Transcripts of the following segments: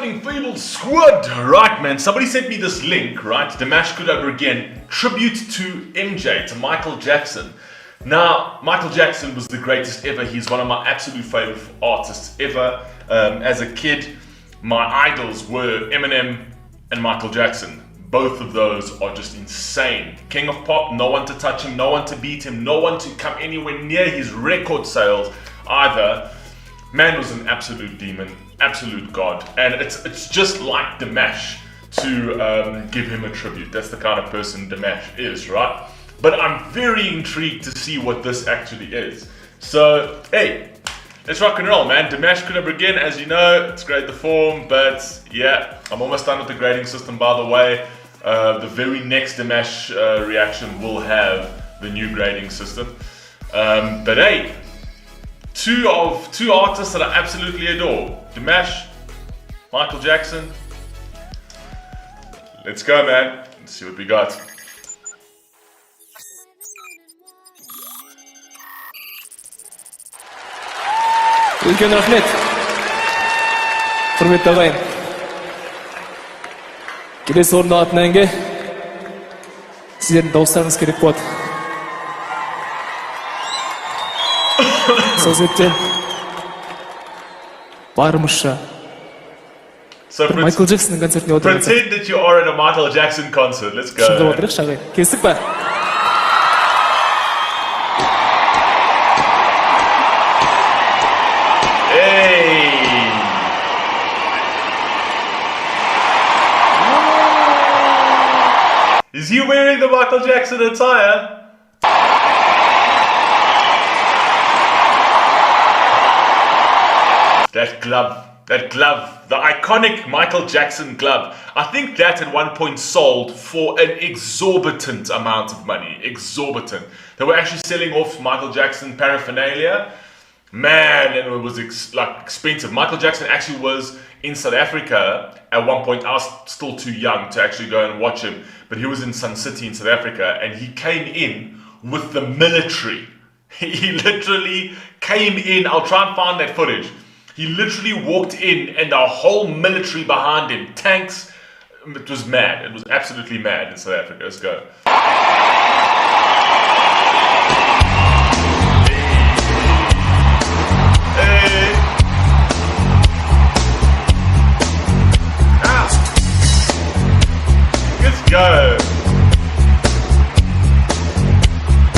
upcoming Fable squad. Right, man. Somebody sent me this link, right? Dimash Kudaibergen, tribute to MJ, to Michael Jackson. Now, Michael Jackson was the greatest ever. He's one of my absolute favorite artists ever. As a kid, my idols were Eminem and Michael Jackson. Both of those are just insane. King of pop, no one to touch him, no one to beat him, no one to come anywhere near his record sales either. Man was an absolute demon, absolute god, and it's just like Dimash to give him a tribute. That's the kind of person Dimash is, right? But I'm very intrigued to see what this actually is. So, hey, let's rock and roll, man. Dimash Kudaibergen, as you know, it's great the form, but yeah, I'm almost done with the grading system, by the way. The very next Dimash reaction will have the new grading system. But hey, two artists that I absolutely adore. Dimash, Michael Jackson. Let's go, man. Let's see what we got. Үлкен рахмет. Құрметті ағайын. Келесі орында алатын әнге сіздердің дауыстарыңыз керек болады. Сол себептен барымызша Майкл Джексонның концертіне отырайық. Pretend that you are at a Michael Jackson concert. Let's go. Шындап отырайықшы ағайын. Келістік па? Is he wearing the Michael Jackson attire? That glove, the iconic Michael Jackson glove. I think that at one point sold for an exorbitant amount of money. Exorbitant. They were actually selling off Michael Jackson paraphernalia. Man, and it was expensive. Michael Jackson actually was in South Africa at one point. I was still too young to actually go and watch him, but he was in Sun City in South Africa, and he came in with the military. He literally came in. I'll try and find that footage. He literally walked in, and the whole military behind him, tanks. It was mad. It was absolutely mad in South Africa. Let's go. Go.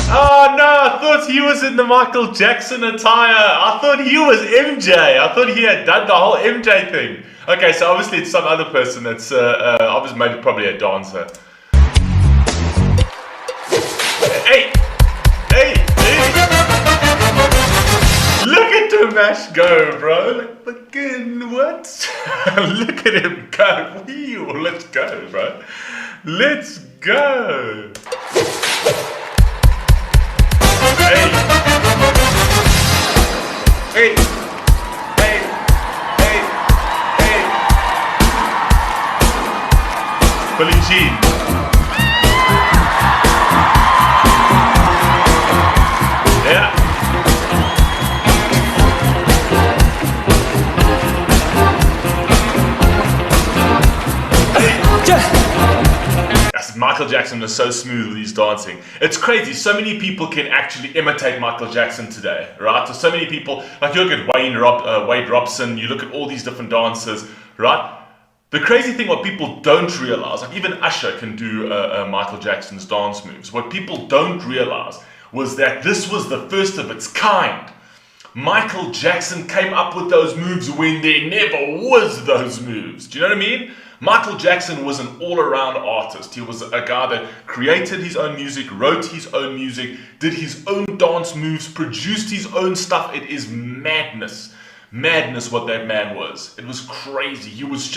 Oh no, I thought he was in the Michael Jackson attire. I thought he was MJ. I thought he had done the whole MJ thing. Okay, so obviously it's some other person that's obviously maybe probably a dancer. Hey! Look at Dimash go, bro. Like, fucking what? Look at him go. Wheel. Let's go, bro. Let's go! Hey! Hey! Hey! Hey! Hey! Billie Jean. Yeah. Michael Jackson was so smooth with his dancing. It's crazy. So many people can actually imitate Michael Jackson today, right? So many people, like you look at Wade Robson, you look at all these different dancers, right? The crazy thing, what people don't realize, like even Usher can do Michael Jackson's dance moves. What people don't realize was that this was the first of its kind. Michael Jackson came up with those moves when there never was those moves. Do you know what I mean? Michael Jackson was an all-around artist. He was a guy that created his own music, wrote his own music, did his own dance moves, produced his own stuff. It is madness. Madness what that man was. It was crazy. He was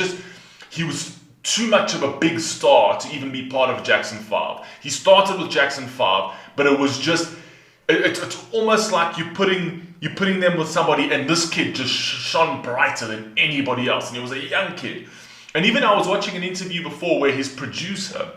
too much of a big star to even be part of Jackson 5. He started with Jackson 5, but it was just, it's almost like you're putting them with somebody, and this kid just shone brighter than anybody else, and he was a young kid. And even I was watching an interview before where his producer,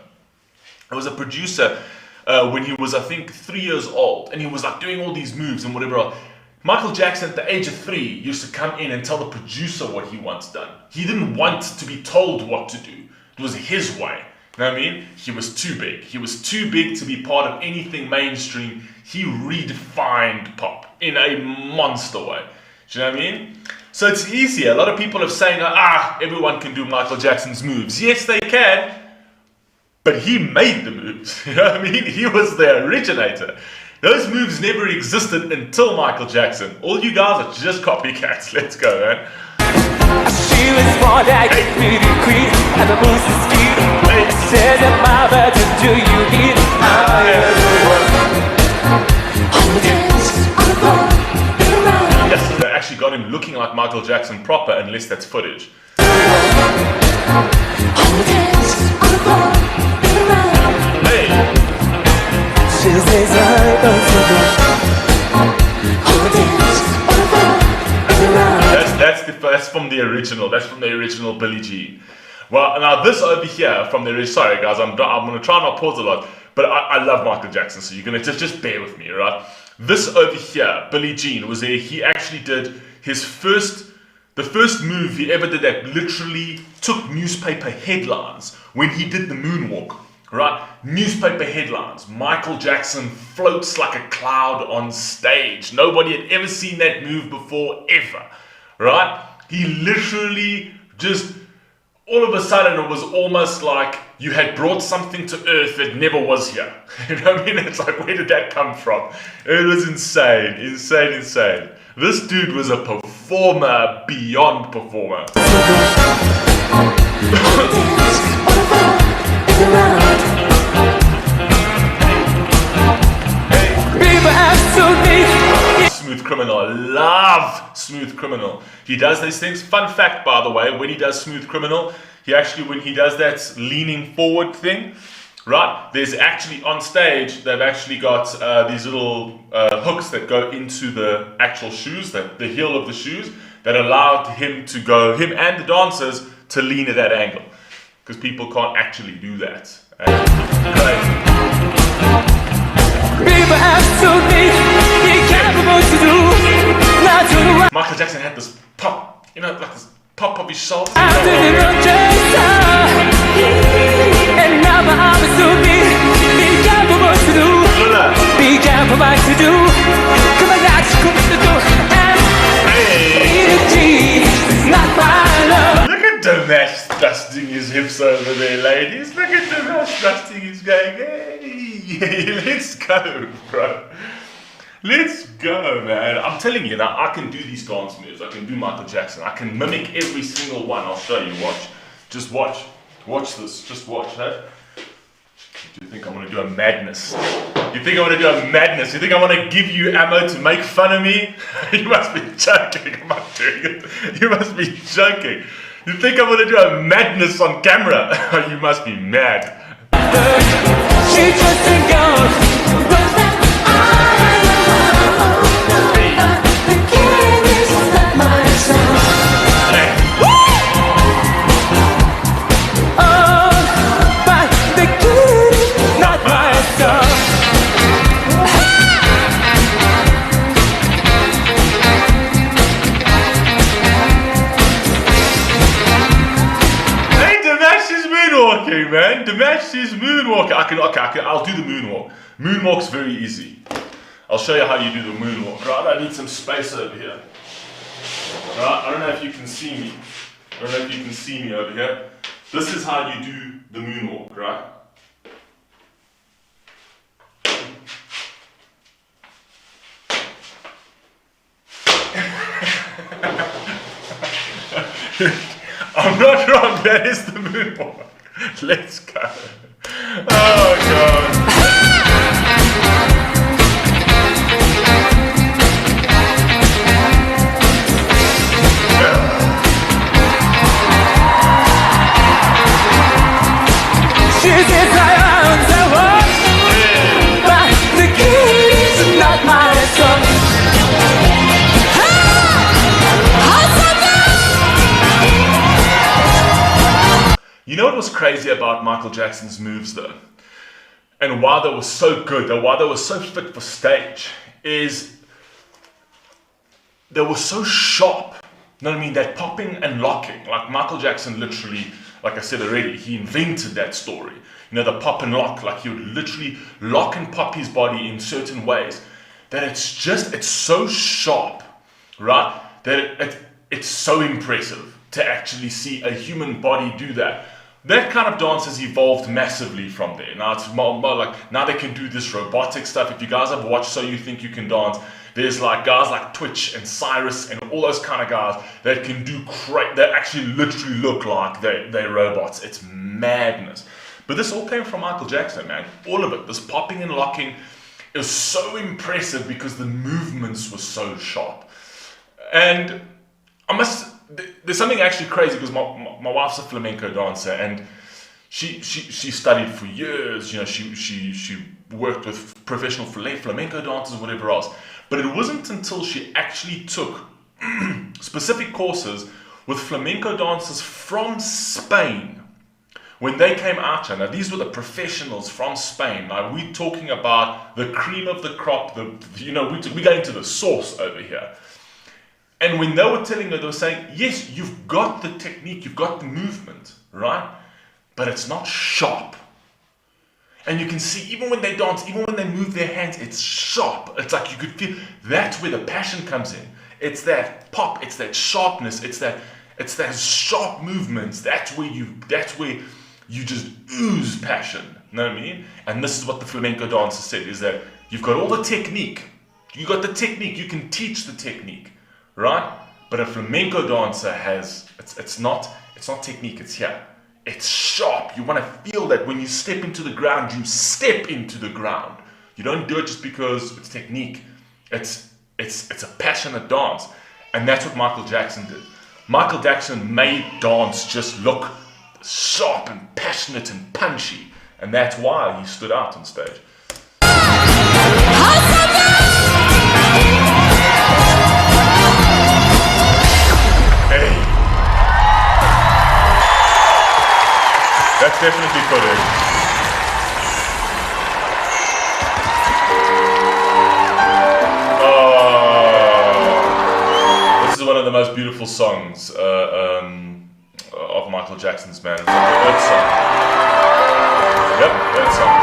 it was a producer when he was, I think, 3 years old, and he was like doing all these moves and whatever else. Michael Jackson at the age of 3 used to come in and tell the producer what he wants done. He didn't want to be told what to do. It was his way. You know what I mean? He was too big. He was too big to be part of anything mainstream. He redefined pop in a monster way. Do you know what I mean? So it's easy. A lot of people are saying, everyone can do Michael Jackson's moves. Yes, they can. But he made the moves. You know what I mean? He was the originator. Those moves never existed until Michael Jackson. All you guys are just copycats. Let's go, man. She was born like a pretty queen, and the moves is sweet. Said that mama, do you need Yes, they actually got him looking like Michael Jackson proper, unless that's footage. Hey! That's from the original. That's from the original Billie Jean. Well, now this over here from the original. Sorry, guys, I'm gonna try not pause a lot, but I love Michael Jackson, so you're gonna just bear with me, right? This over here, Billie Jean, was there. He actually did his the first move he ever did that literally took newspaper headlines when he did the moonwalk. Right? Newspaper headlines. Michael Jackson floats like a cloud on stage. Nobody had ever seen that move before, ever. Right? He literally just, all of a sudden, it was almost like you had brought something to earth that never was here. You know what I mean? It's like, where did that come from? It was insane. Insane, insane. This dude was a performer beyond performer. Smooth Criminal, love Smooth Criminal. He does these things. Fun fact, by the way, when he does Smooth Criminal, when he does that leaning forward thing, right? There's actually on stage, they've actually got these little hooks that go into the actual shoes, the heel of the shoes, that allowed him and the dancers to lean at that angle. Because people can't actually do that. Michael Jackson had this pop, like this pop of his shoulders. Look at Dimash thrusting his hips over there, ladies. Look at Dimash thrusting his going, hey, let's go, bro. Let's go, man. I'm telling you now, I can do these dance moves. I can do Michael Jackson. I can mimic every single one. I'll show you. Watch. Just watch. Watch this. Just watch, hey? Do you think I'm going to do a madness? You think I'm going to do a madness? You think I'm going to give you ammo to make fun of me? You must be joking. I'm not doing it. You must be joking. You think I'm going to do a madness on camera? You must be mad. She just goes. Man, Dimash is moonwalking. I'll do the moonwalk. Moonwalk's very easy. I'll show you how you do the moonwalk. Right, I need some space over here. Right, I don't know if you can see me. Over here. This is how you do the moonwalk, right? I'm not wrong, that is the moonwalk. Let's go. Oh, God. She says I am the one, but the key is not my son. You know what was crazy about Michael Jackson's moves though? And why they were so good, and why they were so fit for stage, is they were so sharp. You know what I mean? That popping and locking. Like Michael Jackson literally, like I said already, he invented that story. You know, the pop and lock. Like he would literally lock and pop his body in certain ways. That it's so sharp, right? That it's so impressive to actually see a human body do that. That kind of dance has evolved massively from there. Now it's more like, now they can do this robotic stuff. If you guys have watched So You Think You Can Dance, there's like guys like Twitch and Cyrus and all those kind of guys that can do that actually literally look like they're robots. It's madness. But this all came from Michael Jackson, man. All of it. This popping and locking, it was so impressive because the movements were so sharp. And there's something actually crazy because my wife's a flamenco dancer and she studied for years. You know, she worked with professional flamenco dancers, whatever else. But it wasn't until she actually took specific courses with flamenco dancers from Spain when they came out here. Now these were the professionals from Spain. Now we're talking about the cream of the crop. We're going to the source over here. And when they were telling her, they were saying, yes, you've got the technique, you've got the movement, right? But it's not sharp. And you can see, even when they dance, even when they move their hands, it's sharp. It's like you could feel, that's where the passion comes in. It's that pop, it's that sharpness, it's that sharp movements. That's where you just ooze passion. You know what I mean? And this is what the flamenco dancer said, is that you've got all the technique. You got the technique, you can teach the technique. Right? But a flamenco dancer it's not technique, it's here. It's sharp. You want to feel that when you step into the ground, you step into the ground. You don't do it just because it's technique. It's a passionate dance. And that's what Michael Jackson did. Michael Jackson made dance just look sharp and passionate and punchy. And that's why he stood out on stage. That's definitely correct. This is one of the most beautiful songs of Michael Jackson's, man. It's a good song. Yep, that song.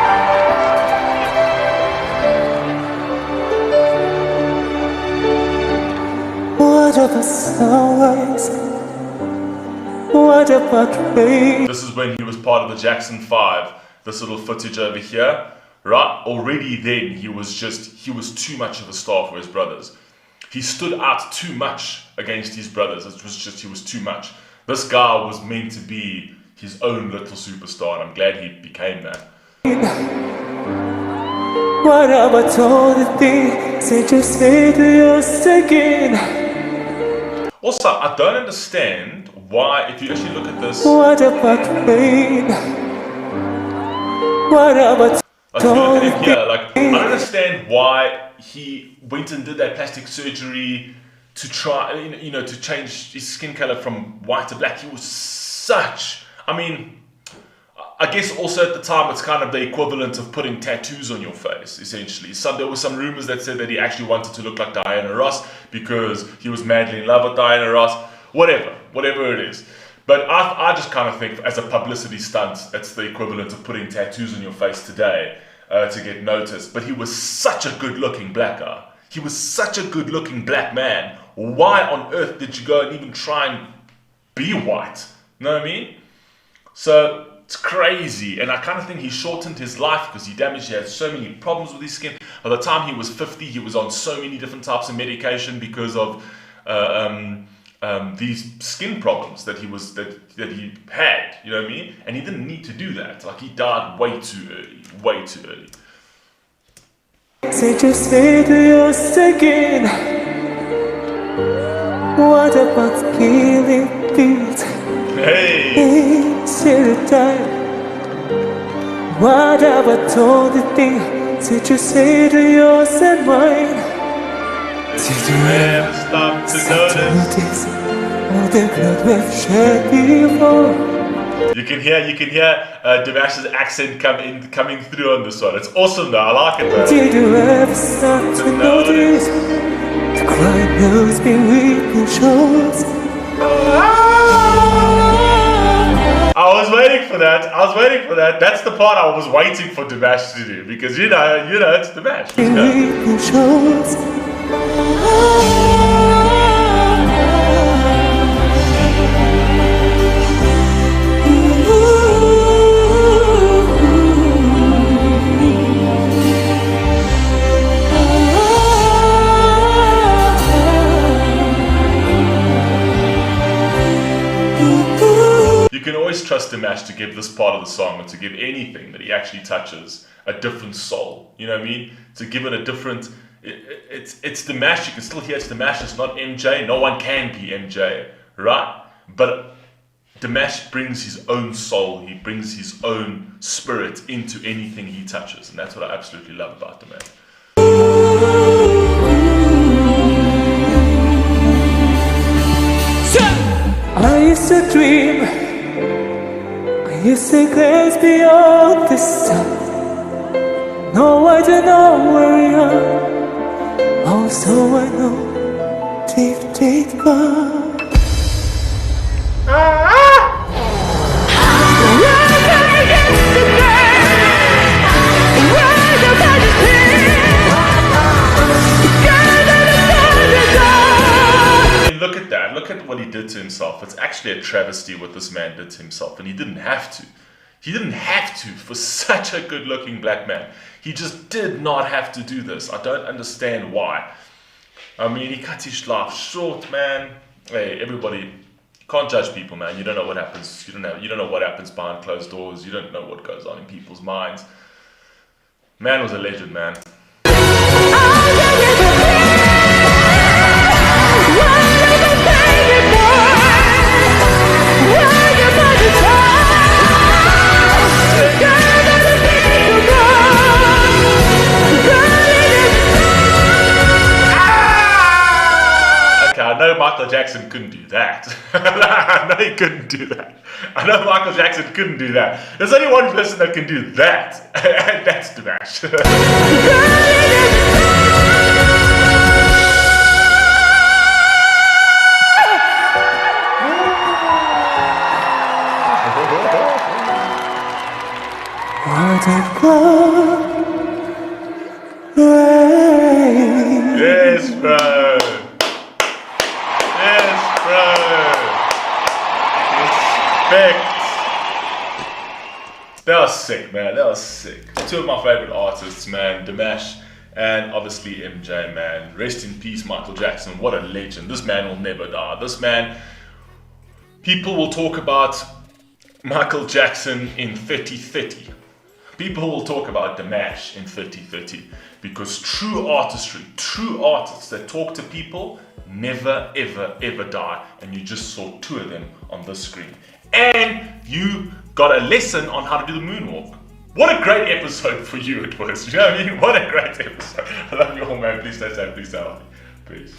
What are the stars? What about me? This is when he was part of the Jackson 5. This little footage over here, right? Already then he was too much of a star for his brothers. He stood out too much against his brothers. He was too much. This guy was meant to be his own little superstar, and I'm glad he became that. What about all the things that you say to your second? Also, I don't understand why, if you actually look at this. What about pain? What about if you look at him here, I don't understand why he went and did that plastic surgery to try, to change his skin color from white to black. He was I guess also at the time it's kind of the equivalent of putting tattoos on your face, essentially. There were some rumors that said that he actually wanted to look like Diana Ross because he was madly in love with Diana Ross. Whatever it is. But I just kind of think as a publicity stunt, it's the equivalent of putting tattoos on your face today to get noticed. But he was such a good-looking black guy. He was such a good-looking black man. Why on earth did you go and even try and be white? You know what I mean? So it's crazy. And I kind of think he shortened his life because he had so many problems with his skin. By the time he was 50, he was on so many different types of medication because of these skin problems that he had, you know what I mean? And he didn't need to do that. Like, he died way too early. Say just say to your second. What about killing beats? Hey! Say the time. What about all the things that you say to yours and mine? Did you ever stop to notice all the blood we've shed before? You can hear Dimash's accent coming through on this one. It's awesome though, I like it though. Did you ever stop to notice Crying knows me with your shores. I was waiting for that. That's the part I was waiting for Dimash to do because you know, it's Dimash. You know? With your shores. You can always trust Dimash to give this part of the song, or to give anything that he actually touches, a different soul. You know what I mean? To give it a different. It's Dimash. You can still hear it's Dimash. It's not MJ. No one can be MJ, right? But Dimash brings his own soul. He brings his own spirit into anything he touches, and that's what I absolutely love about Dimash. I used to dream, I used to gaze beyond the sun. No, I do not worry on. Also, I know deep, deep down. Look at that. Look at what he did to himself. It's actually a travesty what this man did to himself, and he didn't have to. He didn't have to for such a good-looking black man. He just did not have to do this. I don't understand why. I mean, he cut his life short, man. Hey, everybody, you can't judge people, man. You don't know what happens. You don't know what happens behind closed doors. You don't know what goes on in people's minds. Man was a legend, man. I know Michael Jackson couldn't do that. I know he couldn't do that. I know Michael Jackson couldn't do that. There's only one person that can do that, and that's Dimash. Yes, bro. Yes, bro. Respect. That was sick, man. That was sick. Two of my favorite artists, man. Dimash and obviously MJ, man. Rest in peace, Michael Jackson. What a legend. This man will never die. This man, people will talk about Michael Jackson in 3030. People will talk about Dimash in 3030 because true artistry, true artists that talk to people never, ever, ever die. And you just saw two of them on this screen. And you got a lesson on how to do the moonwalk. What a great episode for you it was. You know what I mean? What a great episode. I love you all, man. Please stay safe. Please stay healthy. Peace.